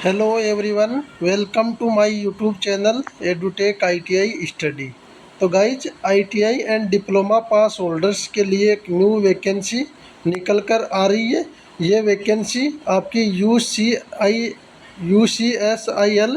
Hello everyone, welcome to my YouTube channel Edutech ITI study. तो guys, ITI and diploma pass holders के लिए एक new vacancy निकल कर आ रही है। ये वैकेंसी आपकी यूसीएसआईएल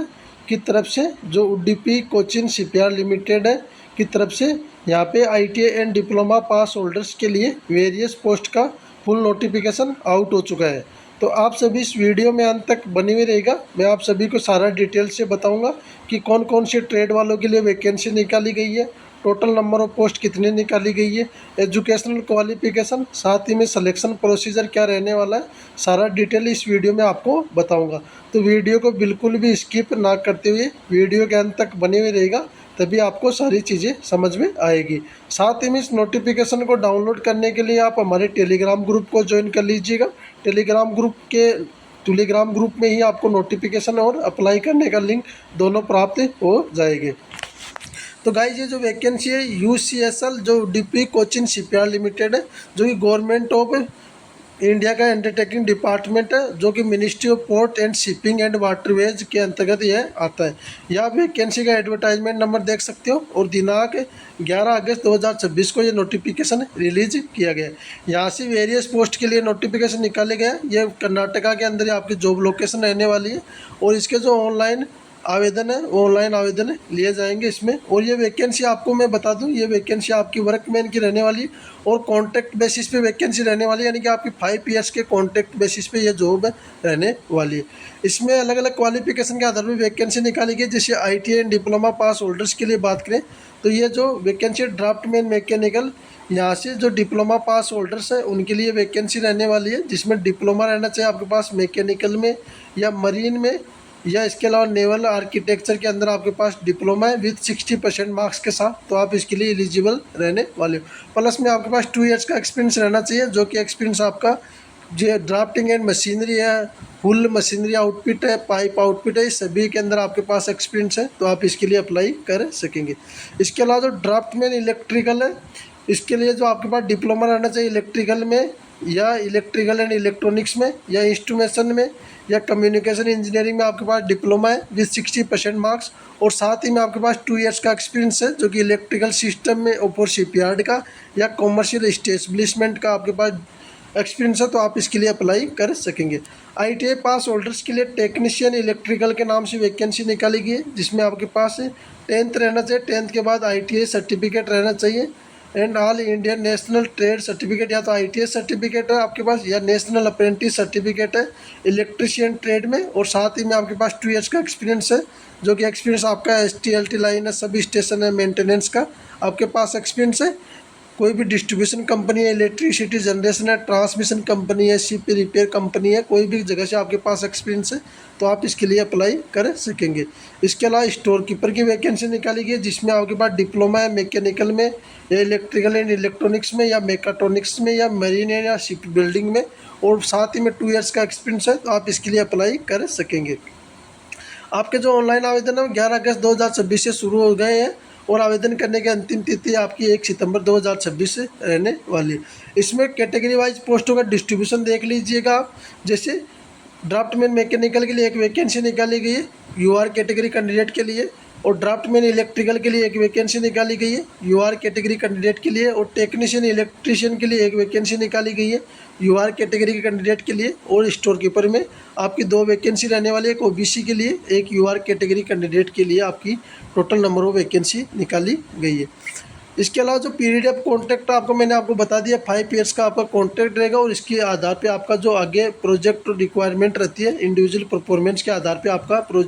की तरफ से, जो उडुपी कोचिन शिपयार्ड लिमिटेड है की तरफ से, यहाँ पे ITI and diploma pass holders के लिए वेरियस पोस्ट का फुल नोटिफिकेशन आउट हो चुका है। तो आप सभी इस वीडियो में अंत तक बने हुए रहेगा। मैं आप सभी को सारा डिटेल से बताऊंगा कि कौन कौन से ट्रेड वालों के लिए वैकेंसी निकाली गई है, टोटल नंबर ऑफ पोस्ट कितनी निकाली गई है, एजुकेशनल क्वालिफिकेशन, साथ ही में सिलेक्शन प्रोसीजर क्या रहने वाला है, सारा डिटेल इस वीडियो में आपको बताऊंगा। तो वीडियो को बिल्कुल भी स्किप ना करते हुए वीडियो के अंत तक बने हुए रहेगा, तभी आपको सारी चीज़ें समझ में आएगी। साथ ही में इस नोटिफिकेशन को डाउनलोड करने के लिए आप हमारे टेलीग्राम ग्रुप को ज्वाइन कर लीजिएगा। टेलीग्राम ग्रुप में ही आपको नोटिफिकेशन और अप्लाई करने का लिंक दोनों प्राप्त हो जाएंगे। तो गाइज, ये जो वैकेंसी है यूसीएसएल, जो उडुपी कोचिन शिपयार्ड लिमिटेड है, जो कि गवर्नमेंट ऑफ इंडिया का अंडरटेकिंग डिपार्टमेंट है, जो कि ministry of port and shipping and waterways के अंतर्गत यह आता है। यहाँ वैकेंसी का एडवर्टाइजमेंट नंबर देख सकते हो और दिनांक 11 अगस्त 2026 को ये नोटिफिकेशन रिलीज किया गया है। यहाँ से वेरियस पोस्ट के लिए नोटिफिकेशन निकाले गए हैं। ये कर्नाटका के अंदर आपकी जॉब लोकेशन रहने वाली है और इसके जो ऑनलाइन आवेदन है वो ऑनलाइन आवेदन लिए जाएंगे इसमें। और ये वैकेंसी आपको मैं बता दूं, ये वैकेंसी आपकी वर्कमैन की रहने वाली है और कॉन्ट्रैक्ट बेसिस पे वैकेंसी रहने वाली है, यानी कि आपकी 5 ईयर्स के कॉन्ट्रैक्ट बेसिस पे ये जॉब रहने वाली है। इसमें अलग अलग क्वालिफिकेशन के आधार पर वैकेंसी निकाली गई। जैसे ITI and diploma pass holders के लिए बात करें तो ये जो वैकेंसी ड्राफ्टमैन मैकेनिकल, यहाँ से जो डिप्लोमा पास होल्डर्स हैं उनके लिए वैकेंसी रहने वाली है, जिसमें डिप्लोमा रहना चाहिए आपके पास मैकेनिकल में या मरीन में, या इसके अलावा नेवल आर्किटेक्चर के अंदर आपके पास डिप्लोमा है विथ 60% मार्क्स के साथ, तो आप इसके लिए एलिजिबल रहने वाले हो। प्लस में आपके पास 2 ईयर्स का एक्सपीरियंस रहना चाहिए, जो कि एक्सपीरियंस आपका जो ड्राफ्टिंग एंड मशीनरी है, फुल मशीनरी आउटफिट है, पाइप आउटफिट है, सभी के अंदर आपके पास एक्सपीरियंस है, तो आप इसके लिए अप्लाई कर सकेंगे। इसके अलावा जो ड्राफ्टमैन इलेक्ट्रिकल है, इसके लिए जो आपके पास डिप्लोमा रहना चाहिए इलेक्ट्रिकल में, या इलेक्ट्रिकल एंड इलेक्ट्रॉनिक्स में, या इंस्ट्रूमेशन में, या कम्युनिकेशन इंजीनियरिंग में आपके पास डिप्लोमा है विथ 60% मार्क्स। और साथ ही में आपके पास 2 ईयर्स का एक्सपीरियंस है, जो कि इलेक्ट्रिकल सिस्टम में और शिपयार्ड का या कॉमर्शियल इस्टेब्लिशमेंट का आपके पास एक्सपीरियंस है, तो आप इसके लिए अप्लाई कर सकेंगे। आईटीआई पास होल्डर्स के लिए टेक्नीशियन इलेक्ट्रिकल के नाम से वैकेंसी निकाली गई है, जिसमें आपके पास 10th रहना चाहिए, 10th के बाद आईटीआई सर्टिफिकेट रहना चाहिए and all Indian national trade certificate, या तो आईटीआई सर्टिफिकेट है आपके पास या नेशनल अप्रेंटिस सर्टिफिकेट है इलेक्ट्रिशियन ट्रेड में। और साथ ही में आपके पास 2 ईयर्स का एक्सपीरियंस है, जो कि एक्सपीरियंस आपका एसटीएलटी लाइन है, सब स्टेशन है, मेंटेनेंस का आपके पास एक्सपीरियंस है। कोई भी डिस्ट्रीब्यूशन कंपनी है, इलेक्ट्रिसिटी जनरेशन है, ट्रांसमिशन कंपनी है, शिप रिपेयर कंपनी है, कोई भी जगह से आपके पास एक्सपीरियंस है, तो आप इसके लिए अप्लाई कर सकेंगे। इसके अलावा स्टोर कीपर की वैकेंसी निकाली गई है, जिसमें आपके पास डिप्लोमा है मैकेनिकल में, या इलेक्ट्रिकल एंड इलेक्ट्रॉनिक्स में, या मेकाट्रॉनिक्स में, या मरीन या शिप बिल्डिंग में, और साथ ही में 2 ईयर्स का एक्सपीरियंस है, तो आप इसके लिए अप्लाई कर सकेंगे। आपके जो ऑनलाइन आवेदन है 11 अगस्त 2026 से शुरू हो गए हैं और आवेदन करने की अंतिम तिथि आपकी 1 सितंबर 2026 से रहने वाली है। इसमें कैटेगरी वाइज पोस्टों का डिस्ट्रीब्यूशन देख लीजिएगा आप। जैसे ड्राफ्टमैन मैकेनिकल के लिए एक वैकेंसी निकाली गई है यूआर कैटेगरी कैंडिडेट के लिए, और ड्राफ्टमैन इलेक्ट्रिकल के लिए एक वैकेंसी निकाली गई है यूआर कैटेगरी कैंडिडेट के लिए, और टेक्नीशियन इलेक्ट्रीशियन के लिए एक वैकेंसी निकाली गई है यूआर कैटेगरी के कैंडिडेट के लिए। और स्टोर कीपर में आपकी 2 वैकेंसी रहने वाली है, एक ओबीसी के लिए, एक यूआर कैटेगरी कैंडिडेट के लिए आपकी टोटल नंबर ऑफ वैकेंसी निकाली गई है। इसके अलावा जो पीरियड ऑफ कॉन्ट्रैक्ट आपको मैंने आपको बता दिया, 5 ईयर्स का आपका कॉन्ट्रैक्ट रहेगा, और इसके आधार पे आपका जो आगे प्रोजेक्ट रिक्वायरमेंट रहती है, इंडिविजुअल परफॉर्मेंस के आधार पे आपका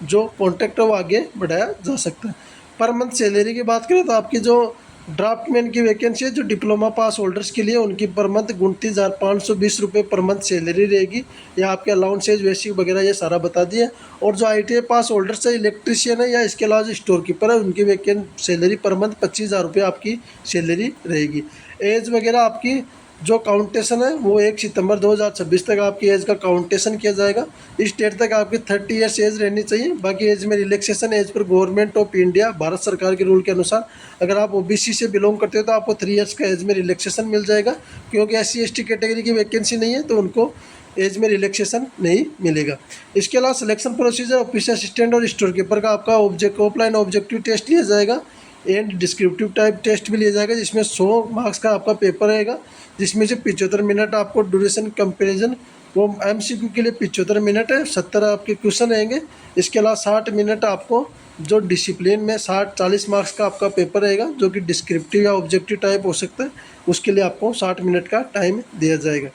जो कॉन्ट्रैक्ट है वो आगे बढ़ाया जा सकता है। पर मंथ सैलरी की बात करें तो आपकी जो ड्राफ्टमैन की वैकेंसी है, जो डिप्लोमा पास होल्डर्स के लिए, उनकी पर मंथ 29,520 रुपये पर मंथ सैलरी रहेगी। या आपके अलाउंसेज बेसिक वगैरह ये सारा बता दिया। और जो आईटीआई पास होल्डर्स है, इलेक्ट्रीशियन है, या इसके अलावा जो स्टोर कीपर है, उनकी सैलरी पर मंथ 25,000 रुपये आपकी सैलरी रहेगी। एज वगैरह आपकी जो काउंटेशन है वो 1 सितंबर 2026 तक आपकी एज का काउंटेशन किया जाएगा। इस डेट तक आपकी 30 ईयर्स एज रहनी चाहिए। बाकी एज में रिलैक्सेशन एज पर गवर्नमेंट ऑफ इंडिया भारत सरकार के रूल के अनुसार अगर आप ओबीसी से बिलोंग करते हो तो आपको 3 ईयर्स का एज में रिलैक्सेशन मिल जाएगा, क्योंकि SC ST कैटेगरी की वैकेंसी नहीं है तो उनको एज में रिलैक्सेशन नहीं मिलेगा। इसके अलावा सिलेक्शन प्रोसीजर, ऑफिस असिस्टेंट और स्टोर कीपर का आपका ऑफलाइन ऑब्जेक्टिव टेस्ट लिया जाएगा एंड डिस्क्रिप्टिव टाइप टेस्ट भी लिया जाएगा, जिसमें 100 मार्क्स का आपका पेपर रहेगा, जिसमें से 75 मिनट आपको ड्यूरेशन कंपेरिजन, वो MCQ के लिए 75 मिनट है, 70 आपके क्वेश्चन रहेंगे। इसके अलावा 60 मिनट आपको जो डिसिप्लिन में 40 मार्क्स का आपका पेपर रहेगा, जो कि डिस्क्रिप्टिव या ऑब्जेक्टिव टाइप हो सकता है, उसके लिए आपको 60 मिनट का टाइम दिया जाएगा।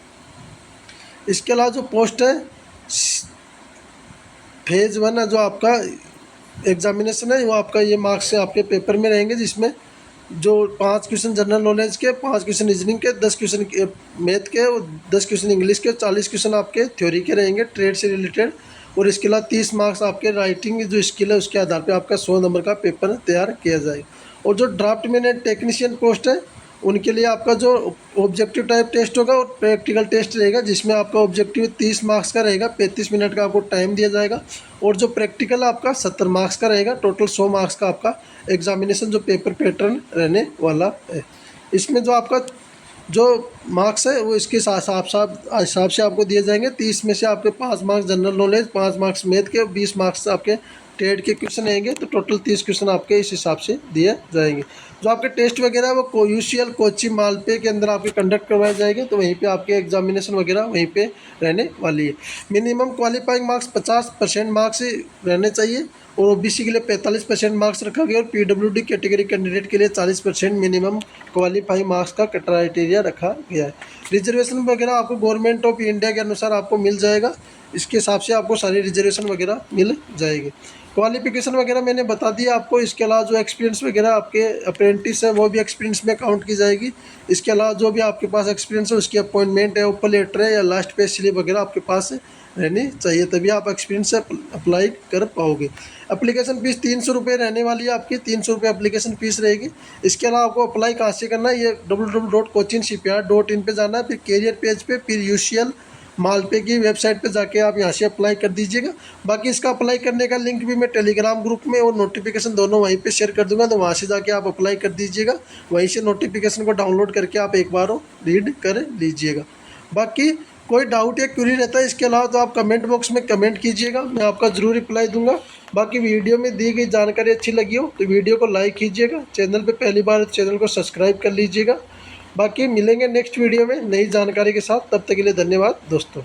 इसके अलावा जो पोस्ट है फेज़ 1 है, जो आपका एग्जामिनेशन है, वो आपका ये मार्क्स से आपके पेपर में रहेंगे, जिसमें जो 5 क्वेश्चन जनरल नॉलेज के, 5 क्वेश्चन रीजनिंग के, 10 क्वेश्चन मैथ के और 10 क्वेश्चन इंग्लिश के, 40 क्वेश्चन आपके थ्योरी के रहेंगे ट्रेड से रिलेटेड। और इसके अलावा 30 मार्क्स आपके राइटिंग की जो स्किल है उसके आधार पे आपका 100 नंबर का पेपर तैयार किया जाएगा। और जो ड्राफ्टमैन एंड टेक्नीशियन पोस्ट है, उनके लिए आपका जो ऑब्जेक्टिव टाइप टेस्ट होगा और प्रैक्टिकल टेस्ट रहेगा, जिसमें आपका ऑब्जेक्टिव 30 मार्क्स का रहेगा, 35 मिनट का आपको टाइम दिया जाएगा। और जो प्रैक्टिकल आपका 70 मार्क्स का रहेगा, टोटल 100 मार्क्स का आपका एग्जामिनेशन जो पेपर पैटर्न रहने वाला है। इसमें जो आपका जो मार्क्स है वो इसके हिसाब से आपको दिए जाएंगे। 30 में से आपके 5 marks general knowledge, 5 marks math के, 20 मार्क्स आपके ट्रेड के क्वेश्चन रहेंगे, तो टोटल 30 क्वेश्चन आपके इस हिसाब से दिए जाएंगे। जो आपके टेस्ट वगैरह है वो UCL कोची मालपे के अंदर आपके कंडक्ट करवाए जाएंगे, तो वहीं पे आपके एग्जामिनेशन वगैरह वहीं पे रहने वाली है। मिनिमम क्वालिफाइंग मार्क्स 50% मार्क्स रहने चाहिए, और OBC के लिए 45% मार्क्स रखा गया, और PWD कैटेगरी कैंडिडेट के लिए 40% मिनिमम क्वालिफाइंग मार्क्स का क्राइटेरिया रखा गया है। रिजर्वेशन वगैरह आपको गवर्नमेंट ऑफ इंडिया के अनुसार आपको मिल जाएगा, इसके हिसाब से आपको सारी रिजर्वेशन वगैरह मिल जाएगी। क्वालिफिकेशन वगैरह मैंने बता दिया आपको। इसके अलावा जो एक्सपीरियंस वगैरह आपके अप्रेंटिस है वो भी एक्सपीरियंस में काउंट की जाएगी। इसके अलावा जो भी आपके पास एक्सपीरियंस है उसकी अपॉइंटमेंट है, ऑफर लेटर है या लास्ट पे स्लिप वगैरह आपके पास रहनी चाहिए, तभी आप एक्सपीरियंस से अप्लाई कर पाओगे। एप्लीकेशन फ़ीस 300 रुपये रहने वाली है आपकी, 300 रुपये एप्लीकेशन फ़ीस रहेगी। इसके अलावा आपको अप्लाई कहाँ से करना है, ये www.cochinshipyard.in पे जाना है, फिर कैरियर पेज पे, फिर UCL मालपे की वेबसाइट पे जाके आप यहाँ से अप्लाई कर दीजिएगा। बाकी इसका अप्लाई करने का लिंक भी मैं टेलीग्राम ग्रुप में और नोटिफिकेशन दोनों वहीं पे शेयर कर दूंगा, तो वहाँ से जाके आप अप्लाई कर दीजिएगा। वहीं से नोटिफिकेशन को डाउनलोड करके आप एक बार रीड कर लीजिएगा। बाकी कोई डाउट या क्वेरी रहता है इसके अलावा तो आप कमेंट बॉक्स में कमेंट कीजिएगा, मैं आपका ज़रूर रिप्लाई दूंगा। बाकी वीडियो में दी गई जानकारी अच्छी लगी हो तो वीडियो को लाइक कीजिएगा, चैनल पे पहली बार चैनल को सब्सक्राइब कर लीजिएगा। बाकी मिलेंगे नेक्स्ट वीडियो में नई जानकारी के साथ, तब तक के लिए धन्यवाद दोस्तों।